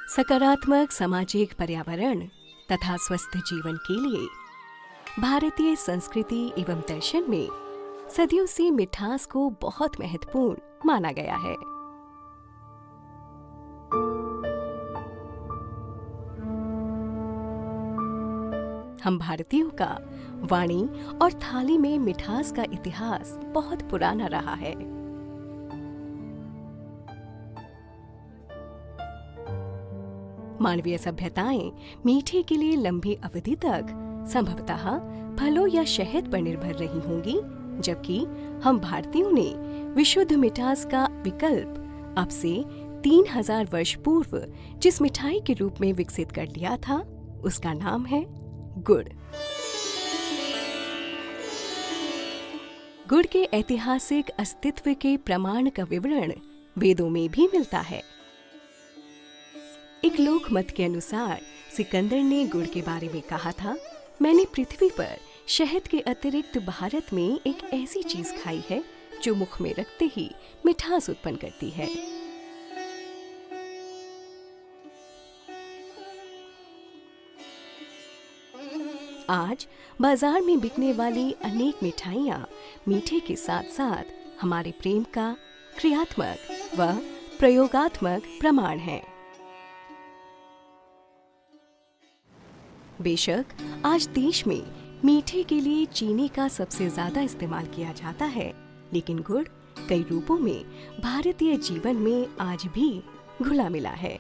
सकारात्मक सामाजिक पर्यावरण तथा स्वस्थ जीवन के लिए भारतीय संस्कृति एवं दर्शन में सदियों से मिठास को बहुत महत्वपूर्ण माना गया है। हम भारतीयों का वाणी और थाली में मिठास का इतिहास बहुत पुराना रहा है। मानवीय सभ्यताएं मीठे के लिए लंबी अवधि तक संभवतः फलों या शहद पर निर्भर रही होंगी, जबकि हम भारतीयों ने विशुद्ध मिठास का विकल्प अब से 3000 वर्ष पूर्व जिस मिठाई के रूप में विकसित कर लिया था, उसका नाम है गुड़। गुड़ के ऐतिहासिक अस्तित्व के प्रमाण का विवरण वेदों में भी मिलता है। एक लोक मत के अनुसार सिकंदर ने गुड़ के बारे में कहा था, मैंने पृथ्वी पर शहद के अतिरिक्त भारत में एक ऐसी चीज खाई है जो मुख में रखते ही मिठास उत्पन्न करती है। आज बाजार में बिकने वाली अनेक मिठाइयाँ मीठे के साथ साथ हमारे प्रेम का क्रियात्मक व प्रयोगात्मक प्रमाण है। बेशक आज देश में मीठे के लिए चीनी का सबसे ज्यादा इस्तेमाल किया जाता है, लेकिन गुड़ कई रूपों में भारतीय जीवन में आज भी घुला मिला है।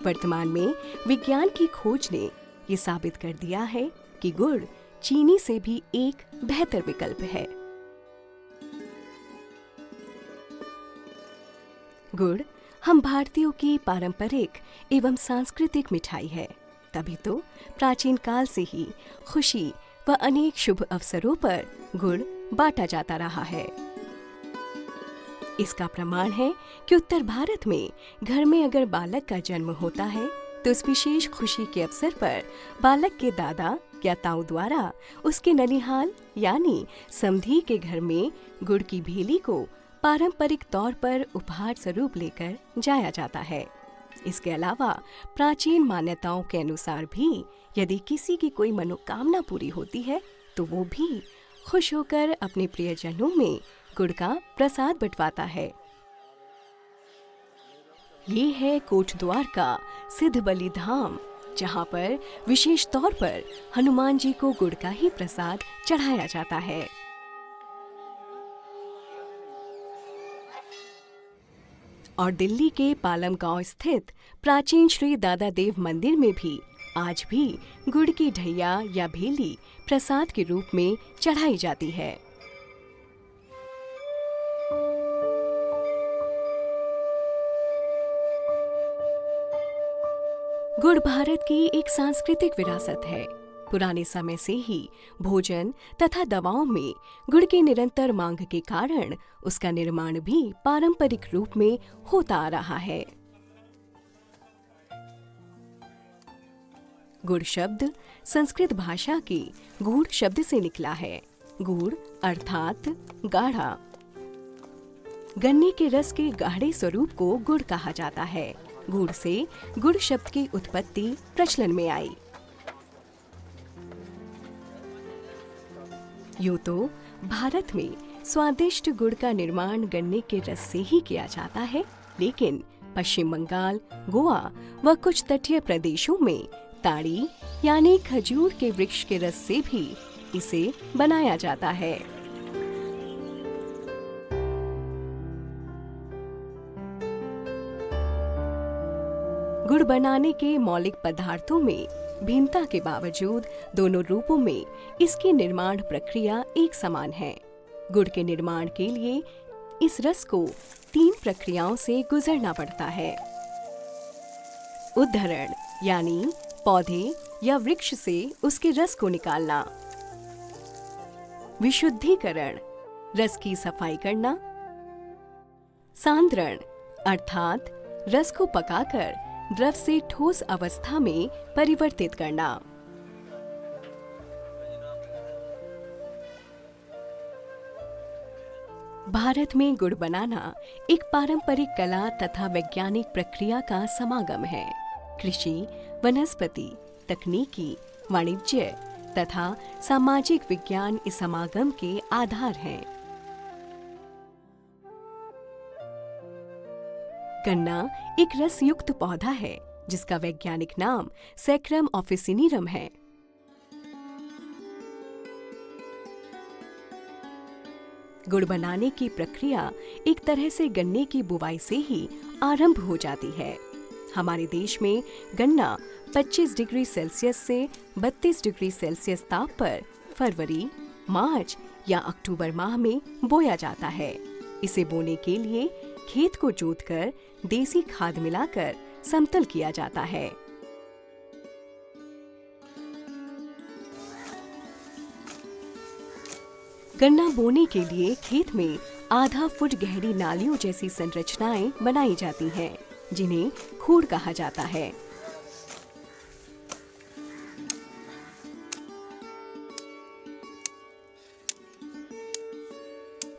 वर्तमान में विज्ञान की खोज ने ये साबित कर दिया है कि गुड़ चीनी से भी एक बेहतर विकल्प है। गुड़ हम भारतीयों की पारंपरिक एवं सांस्कृतिक मिठाई है, तभी तो प्राचीन काल से ही खुशी व अनेक शुभ अवसरों पर गुड़ बांटा जाता रहा है। इसका प्रमाण है कि उत्तर भारत में घर में अगर बालक का जन्म होता है तो उस विशेष खुशी के अवसर पर बालक के दादा या ताऊ द्वारा उसके ननिहाल यानी समधी के घर में गुड़ की भेली को पारंपरिक तौर पर उपहार स्वरूप लेकर जाया जाता है। इसके अलावा प्राचीन मान्यताओं के अनुसार भी यदि किसी की कोई मनोकामना पूरी होती है तो वो भी खुश होकर अपने प्रियजनों में गुड़ का प्रसाद बंटवाता है। ये है कोटद्वार का सिद्ध बलि धाम, जहाँ पर विशेष तौर पर हनुमान जी को गुड़ का ही प्रसाद चढ़ाया जाता है। और दिल्ली के पालम गांव स्थित प्राचीन श्री दादा देव मंदिर में भी आज भी गुड़ की ढैया या भेली प्रसाद के रूप में चढ़ाई जाती है। गुड़ भारत की एक सांस्कृतिक विरासत है। पुराने समय से ही भोजन तथा दवाओं में गुड़ की निरंतर मांग के कारण उसका निर्माण भी पारंपरिक रूप में होता आ रहा है। गुड़ शब्द संस्कृत भाषा के गूढ़ शब्द से निकला है। गूढ़ अर्थात गाढ़ा। गन्ने के रस के गाढ़े स्वरूप को गुड़ कहा जाता है। गुड़ से गुड़ शब्द की उत्पत्ति प्रचलन में आई। यूं तो भारत में स्वादिष्ट गुड़ का निर्माण गन्ने के रस से ही किया जाता है, लेकिन पश्चिम बंगाल, गोवा व कुछ तटीय प्रदेशों में ताड़ी यानी खजूर के वृक्ष के रस से भी इसे बनाया जाता है। गुड़ बनाने के मौलिक पदार्थों में भिन्नता के बावजूद दोनों रूपों में इसकी निर्माण प्रक्रिया एक समान है। गुड़ के निर्माण के लिए इस रस को 3 प्रक्रियाओं से गुजरना पड़ता है। उद्धरण यानी पौधे या वृक्ष से उसके रस को निकालना। विशुद्धिकरण रस की सफाई करना। सांद्रण अर्थात रस को पकाकर द्रव से ठोस अवस्था में परिवर्तित करना। भारत में गुड़ बनाना एक पारंपरिक कला तथा वैज्ञानिक प्रक्रिया का समागम है। कृषि, वनस्पति, तकनीकी, वाणिज्य तथा सामाजिक विज्ञान इस समागम के आधार हैं। गन्ना एक रस युक्त पौधा है जिसका वैज्ञानिक नाम सैक्रम ऑफिसिनीरम है। गुड़ बनाने की प्रक्रिया एक तरह से गन्ने की बुवाई से ही आरंभ हो जाती है। हमारे देश में गन्ना 25 डिग्री सेल्सियस से 32 डिग्री सेल्सियस ताप पर फरवरी, मार्च या अक्टूबर माह में बोया जाता है। इसे बोने के लिए खेत को जोतकर देसी खाद मिलाकर समतल किया जाता है। गन्ना बोने के लिए खेत में आधा फुट गहरी नालियों जैसी संरचनाएं बनाई जाती हैं, जिन्हें खूड़ कहा जाता है।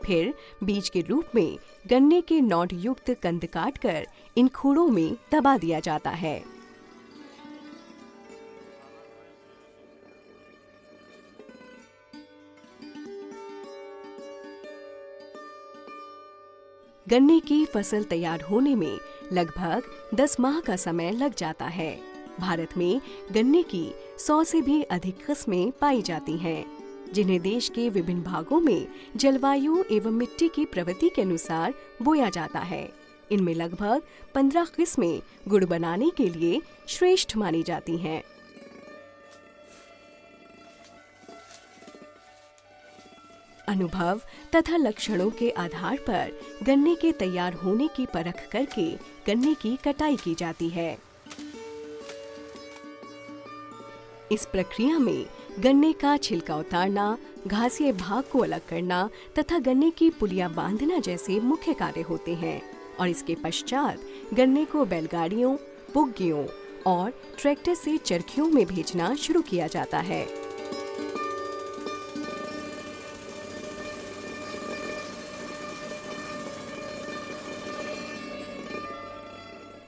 फिर बीज के रूप में गन्ने के नोट युक्त कंद काटकर इन खूड़ों में दबा दिया जाता है। गन्ने की फसल तैयार होने में लगभग 10 माह का समय लग जाता है। भारत में गन्ने की 100 से भी अधिक किस्में पाई जाती हैं, जिन्हें देश के विभिन्न भागों में जलवायु एवं मिट्टी की प्रवृत्ति के अनुसार बोया जाता है। इनमें लगभग 15 किस्में गुड़ बनाने के लिए श्रेष्ठ मानी जाती हैं। अनुभव तथा लक्षणों के आधार पर गन्ने के तैयार होने की परख करके गन्ने की कटाई की जाती है। इस प्रक्रिया में गन्ने का छिलका उतारना, घासीय भाग को अलग करना तथा गन्ने की पुलियां बांधना जैसे मुख्य कार्य होते हैं और इसके पश्चात गन्ने को बैलगाड़ियों, बुग्गियों और ट्रैक्टर से चरखियों में भेजना शुरू किया जाता है।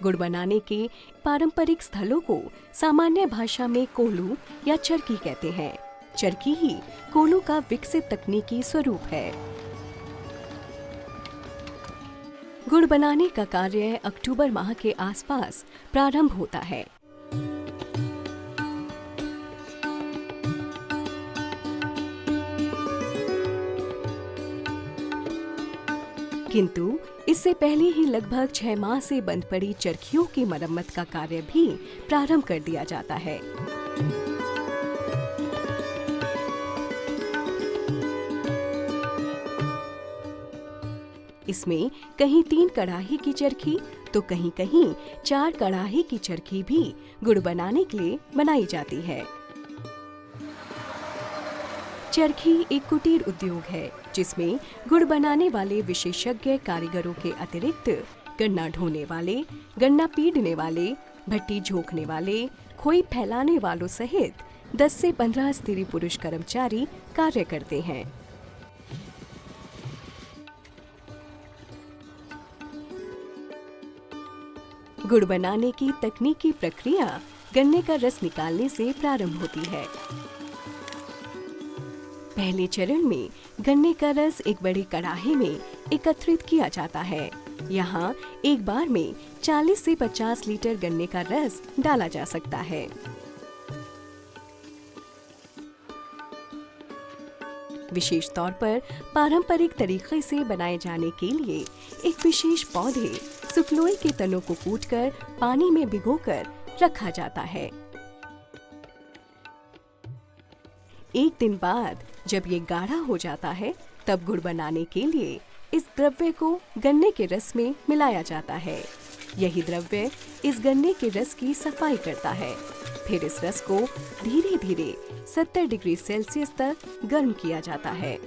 गुड़ बनाने के पारंपरिक स्थलों को सामान्य भाषा में कोलू या चरखी कहते हैं। चरखी ही कोलू का विकसित तकनीकी स्वरूप है। गुड़ बनाने का कार्य अक्टूबर माह के आसपास प्रारंभ होता है। किंतु इससे पहले ही लगभग 6 माह से बंद पड़ी चरखियों की मरम्मत का कार्य भी प्रारंभ कर दिया जाता है। इसमें कहीं 3 कड़ाही की चरखी तो कहीं कहीं 4 कड़ाही की चरखी भी गुड़ बनाने के लिए बनाई जाती है। चरखी एक कुटीर उद्योग है जिसमें गुड़ बनाने वाले विशेषज्ञ कारीगरों के अतिरिक्त गन्ना ढोने वाले, गन्ना पीड़ने वाले, भट्टी झोंकने वाले, खोई फैलाने वालों सहित 10 से 15 स्त्री पुरुष कर्मचारी कार्य करते हैं। गुड़ बनाने की तकनीकी प्रक्रिया गन्ने का रस निकालने से प्रारंभ होती है। पहले चरण में गन्ने का रस एक बड़ी कड़ाही में एकत्रित किया जाता है। यहाँ एक बार में 40 से 50 लीटर गन्ने का रस डाला जा सकता है। विशेष तौर पर पारंपरिक तरीके से बनाए जाने के लिए एक विशेष पौधे सुखलोई के तनों को कूटकर पानी में भिगोकर रखा जाता है। एक दिन बाद जब ये गाढ़ा हो जाता है तब गुड़ बनाने के लिए इस द्रव्य को गन्ने के रस में मिलाया जाता है। यही द्रव्य इस गन्ने के रस की सफाई करता है। फिर इस रस को धीरे धीरे 70 डिग्री सेल्सियस तक गर्म किया जाता है।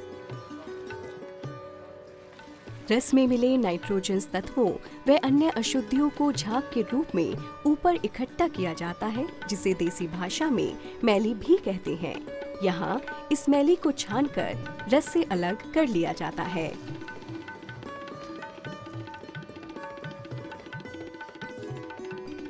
रस में मिले नाइट्रोजन तत्वों व अन्य अशुद्धियों को झाग के रूप में ऊपर इकट्ठा किया जाता है, जिसे देसी भाषा में मैली भी कहते हैं। यहाँ इस मैली को छानकर रस से अलग कर लिया जाता है।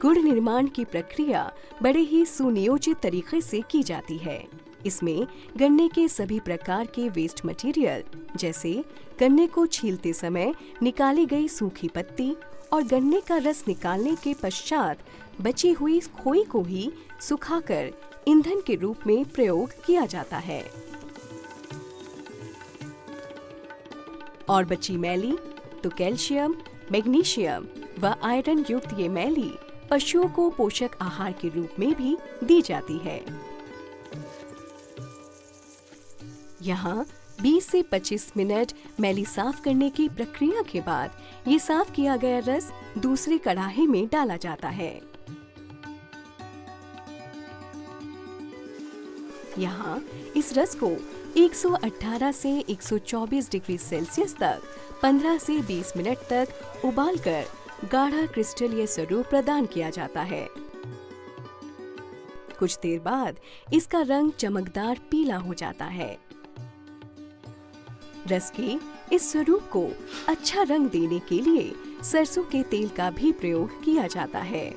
गुड़ निर्माण की प्रक्रिया बड़े ही सुनियोजित तरीके से की जाती है। इसमें गन्ने के सभी प्रकार के वेस्ट मटेरियल जैसे गन्ने को छीलते समय निकाली गई सूखी पत्ती और गन्ने का रस निकालने के पश्चात बची हुई खोई को ही सुखाकर ईंधन के रूप में प्रयोग किया जाता है। और बची मैली तो कैल्शियम, मैग्नीशियम व आयरन युक्त ये मैली पशुओं को पोषक आहार के रूप में भी दी जाती है। यहाँ 20 से 25 मिनट मैली साफ करने की प्रक्रिया के बाद ये साफ किया गया रस दूसरी कढ़ाई में डाला जाता है। यहाँ इस रस को 118 से 124 डिग्री सेल्सियस तक 15 से 20 मिनट तक उबालकर गाढ़ा क्रिस्टलीय स्वरूप प्रदान किया जाता है। कुछ देर बाद इसका रंग चमकदार पीला हो जाता है। रस के इस स्वरूप को अच्छा रंग देने के लिए सरसों के तेल का भी प्रयोग किया जाता है।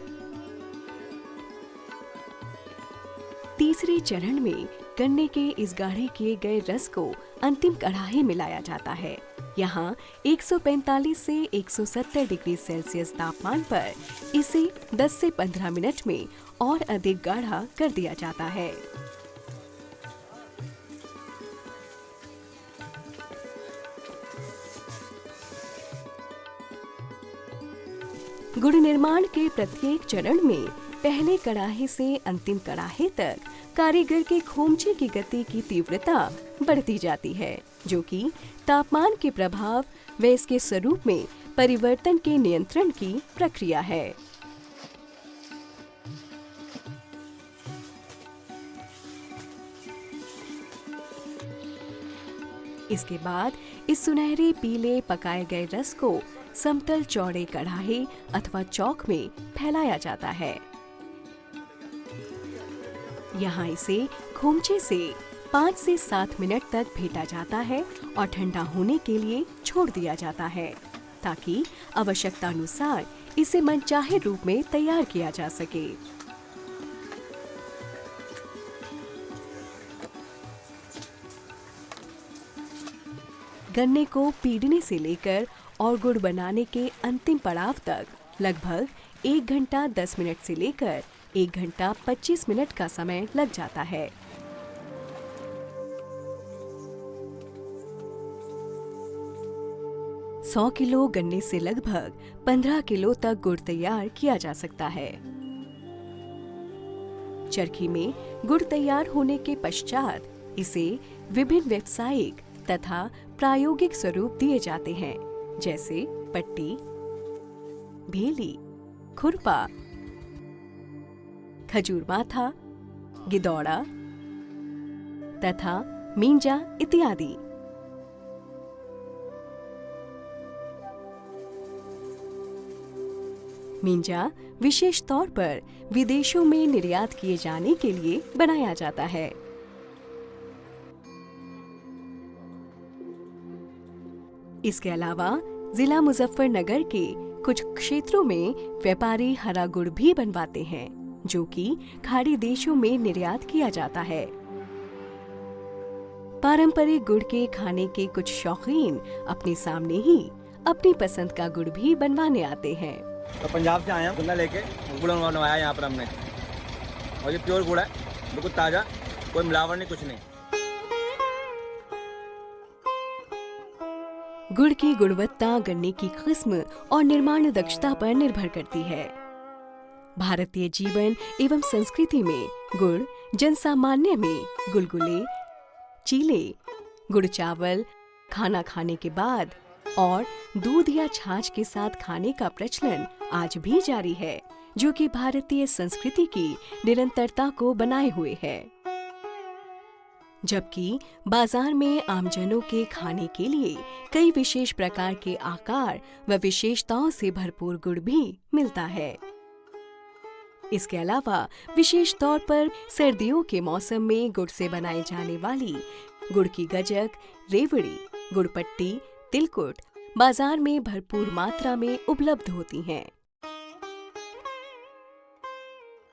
तीसरे चरण में गन्ने के इस गाढ़े किए गए रस को अंतिम कढ़ाई में लाया जाता है। यहाँ 145 से 170 डिग्री सेल्सियस तापमान पर इसे 10 से 15 मिनट में और अधिक गाढ़ा कर दिया जाता है। गुड़ निर्माण के प्रत्येक चरण में पहले कड़ाहे से अंतिम कड़ाहे तक कारीगर के खोमचे की गति की तीव्रता बढ़ती जाती है, जो कि तापमान के प्रभाव व इसके स्वरूप में परिवर्तन के नियंत्रण की प्रक्रिया है। इसके बाद इस सुनहरे पीले पकाए गए रस को समतल चौड़े कढ़ाई अथवा चौक में फैलाया जाता है। यहाँ इसे खोमचे से 5 से 7 मिनट तक फेंटा जाता है और ठंडा होने के लिए छोड़ दिया जाता है, ताकि आवश्यकता अनुसार इसे मनचाहे रूप में तैयार किया जा सके। गन्ने को पीड़ने से लेकर और गुड़ बनाने के अंतिम पड़ाव तक लगभग 1 घंटा 10 मिनट से लेकर 1 घंटा 25 मिनट का समय लग जाता है। सौ किलो गन्ने से लगभग 15 किलो तक गुड़ तैयार किया जा सकता है। चरखी में गुड़ तैयार होने के पश्चात इसे विभिन्न व्यावसायिक तथा प्रायोगिक स्वरूप दिए जाते हैं, जैसे पट्टी, भेली, खुरपा, खजूर माथा, गिदौड़ा तथा मींजा इत्यादि। मींजा विशेष तौर पर विदेशों में निर्यात किए जाने के लिए बनाया जाता है। इसके अलावा जिला मुजफ्फरनगर के कुछ क्षेत्रों में व्यापारी हरा गुड़ भी बनवाते हैं, जो कि खाड़ी देशों में निर्यात किया जाता है। पारंपरिक गुड़ के खाने के कुछ शौकीन अपने सामने ही अपनी पसंद का गुड़ भी बनवाने आते हैं। तो पंजाब से आए हैं, गन्ना लेके गुड़ बनवाया यहाँ पर हमने, और ये प्योर गुड़ है, बिल्कुल ताज़ा, कोई मिलावट नहीं, कुछ नहीं। गुड़ की गुणवत्ता गन्ने की किस्म और निर्माण दक्षता पर निर्भर करती है। भारतीय जीवन एवं संस्कृति में गुड़ जनसामान्य में गुलगुले, चीले, गुड़ चावल खाना खाने के बाद और दूध या छाछ के साथ खाने का प्रचलन आज भी जारी है, जो कि भारतीय संस्कृति की निरंतरता को बनाए हुए है। जबकि बाजार में आमजनों के खाने के लिए कई विशेष प्रकार के आकार व विशेषताओं से भरपूर गुड़ भी मिलता है। इसके अलावा विशेष तौर पर सर्दियों के मौसम में गुड़ से बनाई जाने वाली गुड़ की गजक, रेवड़ी, गुड़पट्टी, तिलकुट बाजार में भरपूर मात्रा में उपलब्ध होती हैं।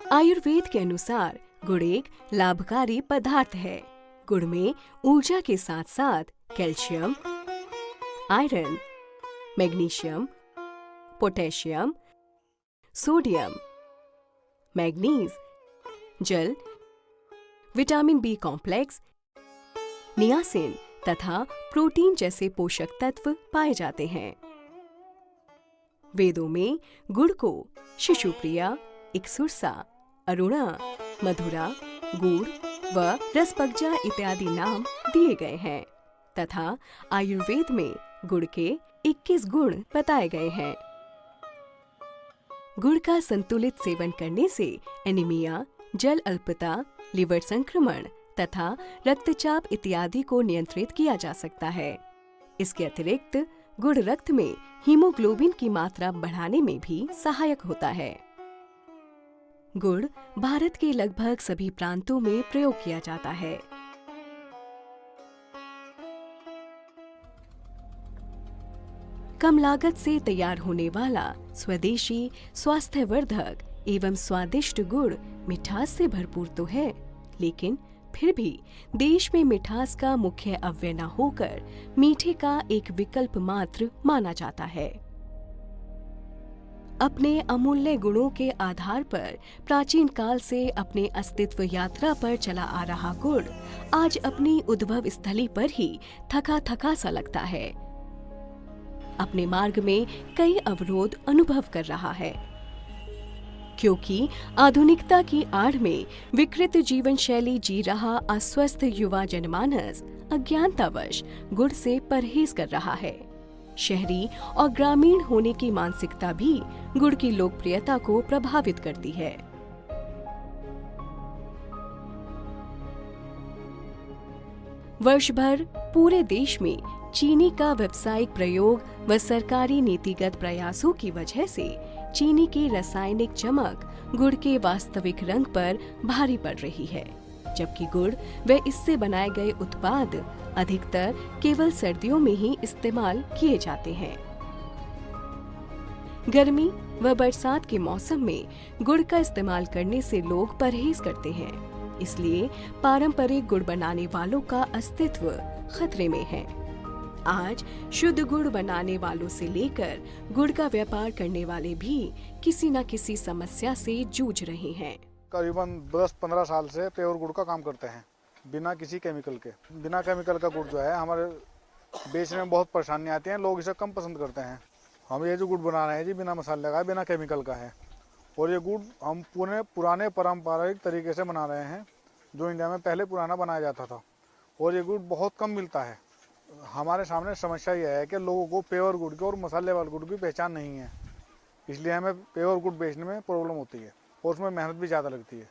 आयुर्वेद के अनुसार गुड़ एक लाभकारी पदार्थ है। गुड़ में ऊर्जा के साथ साथ calcium, iron, magnesium, potassium, sodium, manganese, जल, विटामिन बी कॉम्प्लेक्स, नियासिन तथा प्रोटीन जैसे पोषक तत्व पाए जाते हैं। वेदों में गुड़ को शिशुप्रिया, इक्सुरसा, अरुणा, मधुरा, गुड़ व रसपगजा इत्यादि नाम दिए गए हैं तथा आयुर्वेद में गुड़ के 21 गुण बताए गए हैं। गुड़ का संतुलित सेवन करने से एनीमिया, जल अल्पता, लिवर संक्रमण तथा रक्तचाप इत्यादि को नियंत्रित किया जा सकता है। इसके अतिरिक्त गुड़ रक्त में हीमोग्लोबिन की मात्रा बढ़ाने में भी सहायक होता है। गुड़ भारत के लगभग सभी प्रांतों में प्रयोग किया जाता है। कम लागत से तैयार होने वाला स्वदेशी, स्वास्थ्यवर्धक एवं स्वादिष्ट गुड़ मिठास से भरपूर तो है, लेकिन फिर भी देश में मिठास का मुख्य अव्यय न होकर मीठे का एक विकल्प मात्र माना जाता है। अपने अमूल्य गुणों के आधार पर प्राचीन काल से अपने अस्तित्व यात्रा पर चला आ रहा गुड़ आज अपनी उद्भव स्थली पर ही थका थका सा लगता है। अपने मार्ग में कई अवरोध अनुभव कर रहा है, क्योंकि आधुनिकता की आड़ में विकृत जीवन शैली जी रहा अस्वस्थ युवा जनमानस अज्ञानतावश गुड़ से परहेज कर रहा है। शहरी और ग्रामीण होने की मानसिकता भी गुड़ की लोकप्रियता को प्रभावित करती है। वर्ष भर पूरे देश में चीनी का व्यावसायिक प्रयोग व सरकारी नीतिगत प्रयासों की वजह से चीनी की रासायनिक चमक गुड़ के वास्तविक रंग पर भारी पड़ रही है, जबकि गुड़ व इससे बनाए गए उत्पाद अधिकतर केवल सर्दियों में ही इस्तेमाल किए जाते हैं। गर्मी व बरसात के मौसम में गुड़ का इस्तेमाल करने से लोग परहेज करते हैं, इसलिए पारंपरिक गुड़ बनाने वालों का अस्तित्व खतरे में है। आज शुद्ध गुड़ बनाने वालों से लेकर गुड़ का व्यापार करने वाले भी किसी न किसी समस्या से जूझ रहे हैं। करीबन 10-15 साल से प्योर गुड़ का काम करते हैं, बिना किसी केमिकल के। बिना केमिकल का गुड़ जो है हमारे बेचने में बहुत परेशानी आती है, लोग इसे कम पसंद करते हैं। हम ये जो गुड़ बना रहे हैं जी बिना मसाले का, बिना केमिकल का है, और ये गुड़ हम पुराने पारंपरिक तरीके से बना रहे हैं, जो इंडिया में पहले पुराना बनाया जाता था, और ये गुड़ बहुत कम मिलता है। हमारे सामने समस्या यह है कि लोगों को प्योर गुड़ की और मसाले वाले गुड़ की पहचान नहीं है, इसलिए हमें प्योर गुड़ बेचने में प्रॉब्लम होती है और उसमें मेहनत भी ज़्यादा लगती है।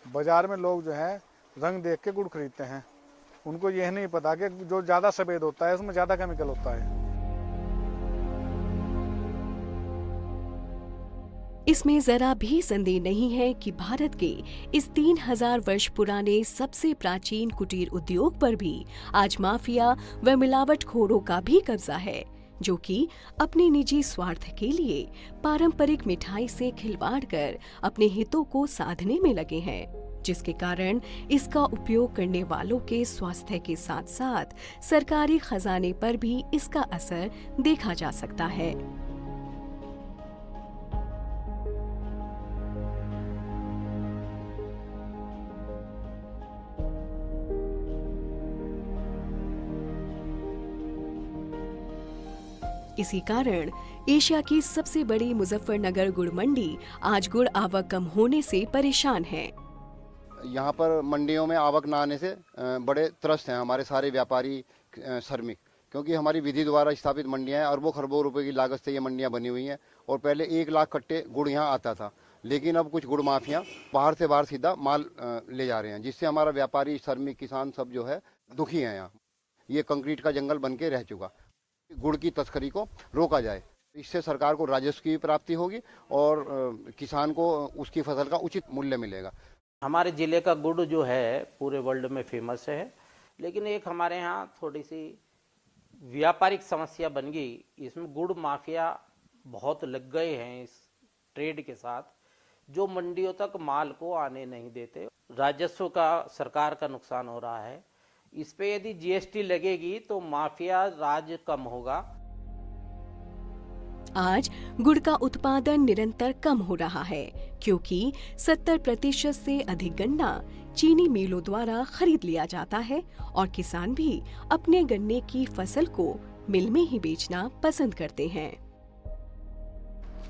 बाज़ार में लोग जो है रंग देख के गुड़ खरीदते हैं, उनको यह नहीं पता कि जो ज़्यादा सफ़ेद होता है उसमें ज़्यादा केमिकल होता है। इसमें जरा भी संदेह नहीं है कि भारत के इस 3000 वर्ष पुराने सबसे प्राचीन कुटीर उद्योग पर भी आज माफिया व मिलावटखोरों का भी कब्जा है, जो कि अपने निजी स्वार्थ के लिए पारंपरिक मिठाई से खिलवाड़ कर अपने हितों को साधने में लगे हैं, जिसके कारण इसका उपयोग करने वालों के स्वास्थ्य के साथ साथ सरकारी खजाने पर भी इसका असर देखा जा सकता है। इसी कारण एशिया की सबसे बड़ी मुजफ्फरनगर गुड़ मंडी आज गुड़ आवक कम होने से परेशान है। यहाँ पर मंडियों में आवक न आने से बड़े त्रस्त हैं हमारे सारे व्यापारी श्रमिक, क्योंकि हमारी विधि द्वारा स्थापित मंडियाँ हैं, अरबों खरबों रुपए की लागत से ये मंडियाँ बनी हुई हैं, और पहले 1 लाख कट्टे गुड़ यहाँ आता था, लेकिन अब कुछ गुड़ माफिया बाहर से बाहर सीधा माल ले जा रहे हैं, जिससे हमारा व्यापारी श्रमिक किसान सब जो है दुखी हैं। यहाँ ये कंक्रीट का जंगल बन के रह चुका। गुड़ की तस्करी को रोका जाए, इससे सरकार को राजस्व की प्राप्ति होगी और किसान को उसकी फसल का उचित मूल्य मिलेगा। हमारे ज़िले का गुड़ जो है पूरे वर्ल्ड में फेमस है, लेकिन एक हमारे यहाँ थोड़ी सी व्यापारिक समस्या बन गई। इसमें गुड़ माफिया बहुत लग गए हैं इस ट्रेड के साथ, जो मंडियों तक माल को आने नहीं देते। राजस्व का सरकार का नुकसान हो रहा है। इस पे यदि जीएसटी लगेगी तो माफिया राज कम होगा। आज गुड़ का उत्पादन निरंतर कम हो रहा है क्योंकि 70% से अधिक गन्ना चीनी मिलों द्वारा खरीद लिया जाता है और किसान भी अपने गन्ने की फसल को मिल में ही बेचना पसंद करते हैं।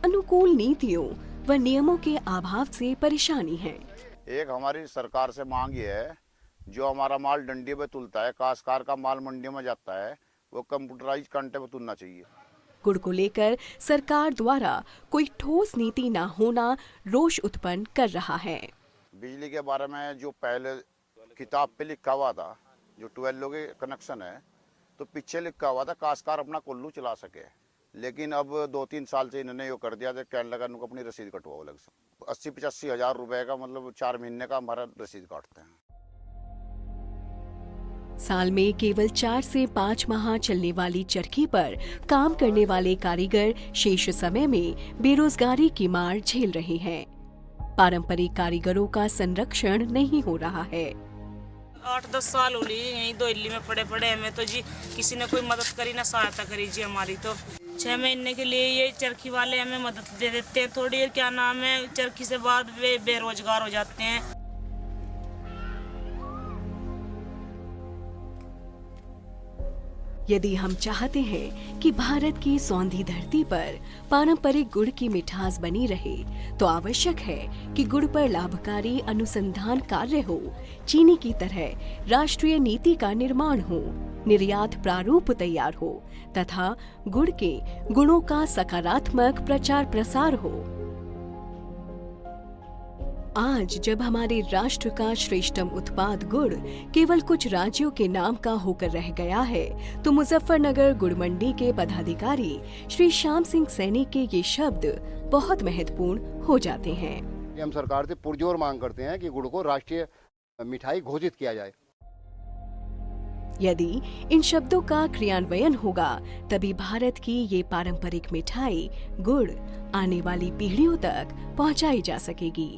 अनुकूल नीतियों व नियमों के अभाव से परेशानी है। एक हमारी सरकार से मांग ये है, जो हमारा माल डंडी पे तुलता है, काश्तकार का माल मंडियों में जाता है, वो कंप्यूटराइज कांटे पे तुलना चाहिए। गुड़ को लेकर सरकार द्वारा कोई ठोस नीति न होना रोष उत्पन्न कर रहा है। बिजली के बारे में जो पहले किताब पे लिखा हुआ था, जो 12 के कनेक्शन है, तो पीछे लिखा हुआ था काश्तकार अपना कुल्लू चला सके, लेकिन अब 2-3 साल से इन्होंने यो कर दिया था, कहने लगा उनको अपनी रसीद कटवाओ अलग से। 80-85 हज़ार रुपए का, मतलब 4 महीने का हमारा रसीद काटते हैं। साल में केवल 4 से 5 माह चलने वाली चरखी पर काम करने वाले कारीगर शेष समय में बेरोजगारी की मार झेल रहे हैं। पारंपरिक कारीगरों का संरक्षण नहीं हो रहा है। 8-10 साल हो लिए यहीं दिल्ली में पड़े हमें तो जी किसी ने कोई मदद करी ना सहायता करी जी हमारी। तो 6 महीने के लिए ये चरखी वाले हमें मदद दे देते हैं थोड़ी, और क्या नाम है, चरखी से बाद वे बेरोजगार हो जाते हैं। यदि हम चाहते हैं कि भारत की सौंधी धरती पर पारंपरिक गुड़ की मिठास बनी रहे, तो आवश्यक है कि गुड़ पर लाभकारी अनुसंधान कार्य हो, चीनी की तरह राष्ट्रीय नीति का निर्माण हो, निर्यात प्रारूप तैयार हो तथा गुड़ के गुणों का सकारात्मक प्रचार प्रसार हो। आज जब हमारे राष्ट्र का श्रेष्ठतम उत्पाद गुड़ केवल कुछ राज्यों के नाम का होकर रह गया है, तो मुजफ्फरनगर गुड़ मंडी के पदाधिकारी श्री श्याम सिंह सैनी के ये शब्द बहुत महत्वपूर्ण हो जाते हैं। हम सरकार से पुरजोर मांग करते हैं कि गुड़ को राष्ट्रीय मिठाई घोषित किया जाए। यदि इन शब्दों का क्रियान्वयन होगा, तभी भारत की ये पारंपरिक मिठाई गुड़ आने वाली पीढ़ियों तक पहुंचाई जा सकेगी।